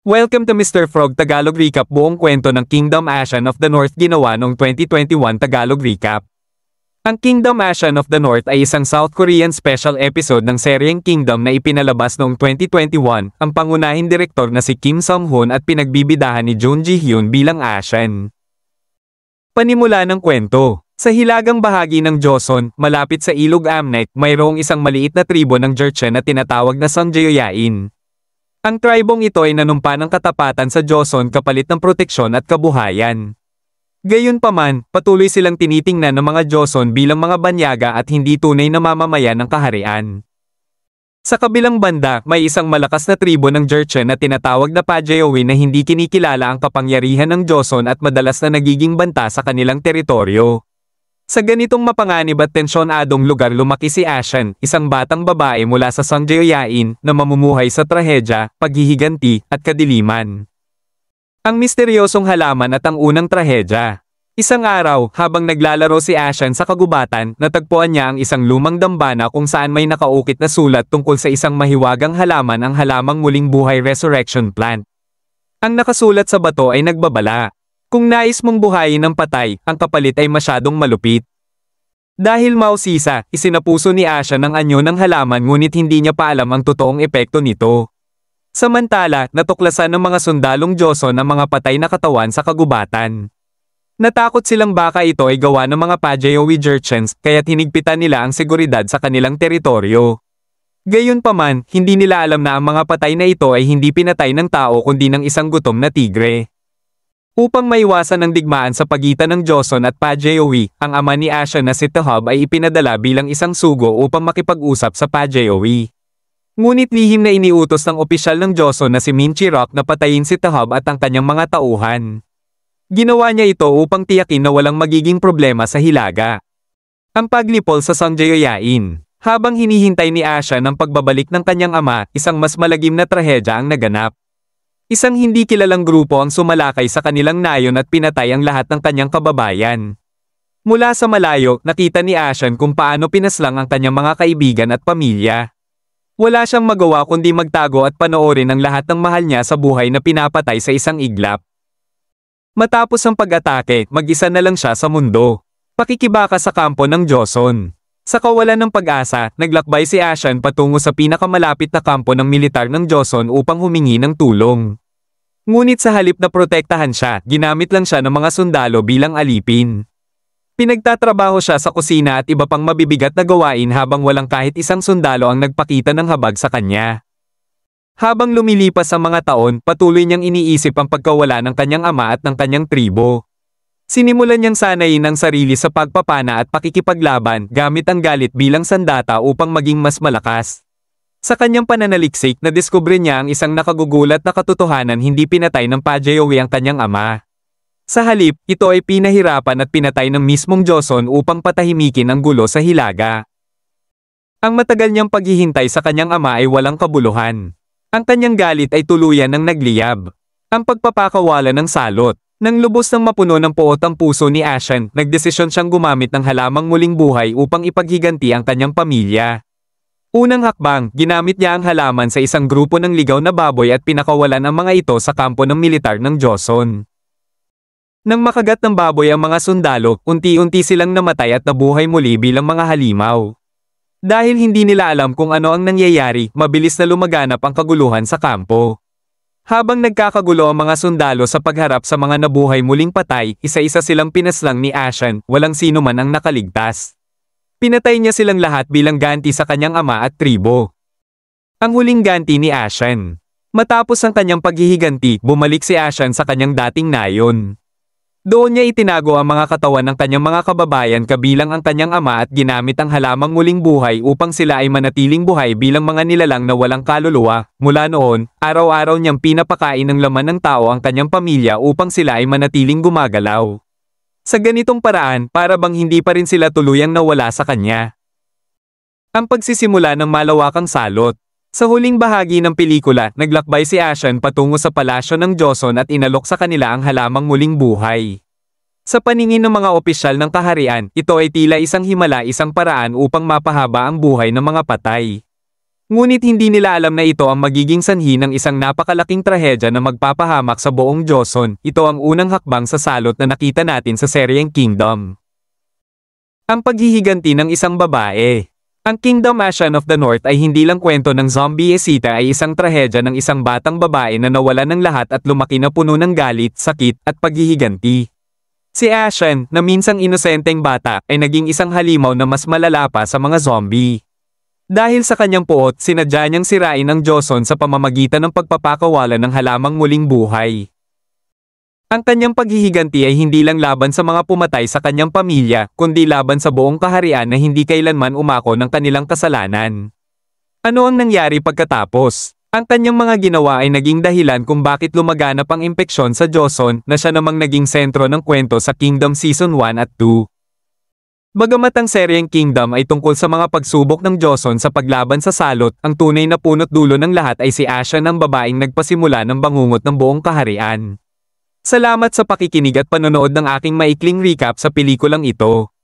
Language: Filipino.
Welcome to Mr. Frog Tagalog Recap. Buong kwento ng Kingdom Ashen of the North ginawa noong 2021 Tagalog Recap. Ang Kingdom Ashen of the North ay isang South Korean special episode ng seryeng Kingdom na ipinalabas noong 2021, ang pangunahing direktor na si Kim Sung-hoon at pinagbibidahan ni Jun Ji-hyun bilang Ashen. Panimula ng kwento. Sa hilagang bahagi ng Joseon, malapit sa Ilog Amnek, mayroong isang maliit na tribo ng Jurchen na tinatawag na Sonjeoyain. Ang tribong ito ay nanumpa ng katapatan sa Joseon kapalit ng proteksyon at kabuhayan. Gayunpaman, patuloy silang tinitingnan ng mga Joseon bilang mga banyaga at hindi tunay na mamamayan ng kaharian. Sa kabilang banda, may isang malakas na tribo ng Jurchen na tinatawag na Pajeowin na hindi kinikilala ang kapangyarihan ng Joseon at madalas na nagiging banta sa kanilang teritoryo. Sa ganitong mapanganib at tensyonadong lugar lumaki si Ashen, isang batang babae mula sa Sonjeoyain na mamumuhay sa trahedya, paghihiganti, at kadiliman. Ang misteryosong halaman at ang unang trahedya. Isang araw, habang naglalaro si Ashen sa kagubatan, natagpuan niya ang isang lumang dambana kung saan may nakaukit na sulat tungkol sa isang mahiwagang halaman, ang halamang muling buhay resurrection plant. Ang nakasulat sa bato ay nagbabala. Kung nais mong buhayin ng patay, ang kapalit ay masyadong malupit. Dahil mausisa, isinapuso ni Ashen ang anyo ng halaman ngunit hindi niya pa alam ang totoong epekto nito. Samantala, natuklasan ng mga sundalong Joseon ang mga patay na katawan sa kagubatan. Natakot silang baka ito ay gawa ng mga Pajeowi Jurchens, kaya't hinigpitan nila ang seguridad sa kanilang teritoryo. Gayunpaman, hindi nila alam na ang mga patay na ito ay hindi pinatay ng tao kundi ng isang gutom na tigre. Upang maiwasan ang digmaan sa pagitan ng Joseon at Pajeowi, ang ama ni Ashen na si Tahob ay ipinadala bilang isang sugo upang makipag-usap sa Pajeowi. Ngunit lihim na iniutos ng opisyal ng Joseon na si Min Chi-rock na patayin si Tahob at ang kanyang mga tauhan. Ginawa niya ito upang tiyakin na walang magiging problema sa hilaga. Ang paglipol sa Sonjeoyain. Habang hinihintay ni Ashen ang pagbabalik ng kanyang ama, isang mas malagim na trahedya ang naganap. Isang hindi kilalang grupo ang sumalakay sa kanilang nayon at pinatay ang lahat ng kanyang kababayan. Mula sa malayo, nakita ni Ashen kung paano pinaslang ang kanyang mga kaibigan at pamilya. Wala siyang magawa kundi magtago at panoorin ang lahat ng mahal niya sa buhay na pinapatay sa isang iglap. Matapos ang pag-atake, mag-isa na lang siya sa mundo. Pakikibaka sa kampo ng Joseon. Sa kawalan ng pag-asa, naglakbay si Ashen patungo sa pinakamalapit na kampo ng militar ng Joseon upang humingi ng tulong. Ngunit sa halip na protektahan siya, ginamit lang siya ng mga sundalo bilang alipin. Pinagtatrabaho siya sa kusina at iba pang mabibigat na gawain habang walang kahit isang sundalo ang nagpakita ng habag sa kanya. Habang lumilipas ang mga taon, patuloy niyang iniisip ang pagkawala ng kanyang ama at ng kanyang tribo. Sinimulan niyang sanayin ang sarili sa pagpapana at pakikipaglaban gamit ang galit bilang sandata upang maging mas malakas. Sa kanyang pananaliksik, nadiskubre niya ang isang nakagugulat na katotohanan: hindi pinatay ng Pajeowi ang kanyang ama. Sa halip, ito ay pinahirapan at pinatay ng mismong Joseon upang patahimikin ang gulo sa hilaga. Ang matagal niyang paghihintay sa kanyang ama ay walang kabuluhan. Ang kanyang galit ay tuluyan ng nagliyab. Ang pagpapakawala ng salot. Nang lubos ng mapuno ng puot ang puso ni Ashen, nagdesisyon siyang gumamit ng halamang muling buhay upang ipaghiganti ang kanyang pamilya. Unang hakbang, ginamit niya ang halaman sa isang grupo ng ligaw na baboy at pinakawalan ang mga ito sa kampo ng militar ng Joseon. Nang makagat ng baboy ang mga sundalo, unti-unti silang namatay at nabuhay muli bilang mga halimaw. Dahil hindi nila alam kung ano ang nangyayari, mabilis na lumaganap ang kaguluhan sa kampo. Habang nagkakagulo ang mga sundalo sa pagharap sa mga nabuhay muling patay, isa-isa silang pinaslang ni Ashen, walang sino man ang nakaligtas. Pinatay niya silang lahat bilang ganti sa kanyang ama at tribo. Ang huling ganti ni Ashen. Matapos ang kanyang paghihiganti, bumalik si Ashen sa kanyang dating nayon. Doon niya itinago ang mga katawan ng kanyang mga kababayan kabilang ang kanyang ama at ginamit ang halamang muling buhay upang sila ay manatiling buhay bilang mga nilalang na walang kaluluwa. Mula noon, araw-araw niyang pinapakain ng laman ng tao ang kanyang pamilya upang sila ay manatiling gumagalaw. Sa ganitong paraan, para bang hindi pa rin sila tuluyang nawala sa kanya. Ang pagsisimula ng malawakang salot. Sa huling bahagi ng pelikula, naglakbay si Ashen patungo sa palasyo ng Joseon at inalok sa kanila ang halamang muling buhay. Sa paningin ng mga opisyal ng kaharian, ito ay tila isang himala, isang paraan upang mapahaba ang buhay ng mga patay. Ngunit hindi nila alam na ito ang magiging sanhi ng isang napakalaking trahedya na magpapahamak sa buong Joseon. Ito ang unang hakbang sa salot na nakita natin sa seryeng Kingdom. Ang paghihiganti ng isang babae. Ang Kingdom Ashan of the North ay hindi lang kwento ng zombie Esita ay isang trahedya ng isang batang babae na nawala ng lahat at lumaki na puno ng galit, sakit, at paghihiganti. Si Ashan, na minsang inosenteng bata, ay naging isang halimaw na mas malala pa sa mga zombie. Dahil sa kanyang puot, sinadya niyang sirain ang Joseon sa pamamagitan ng pagpapakawala ng halamang muling buhay. Ang kanyang paghihiganti ay hindi lang laban sa mga pumatay sa kanyang pamilya, kundi laban sa buong kaharian na hindi kailanman umako ng kanilang kasalanan. Ano ang nangyari pagkatapos? Ang kanyang mga ginawa ay naging dahilan kung bakit lumaganap ang impeksyon sa Joseon na siya namang naging sentro ng kwento sa Kingdom Season 1 at 2. Bagamat ang seryeng Kingdom ay tungkol sa mga pagsubok ng Joseon sa paglaban sa salot, ang tunay na punot dulo ng lahat ay si Ashan, ang babaeng nagpasimula ng bangungot ng buong kaharian. Salamat sa pakikinig at panonood ng aking maikling recap sa pelikulang ito.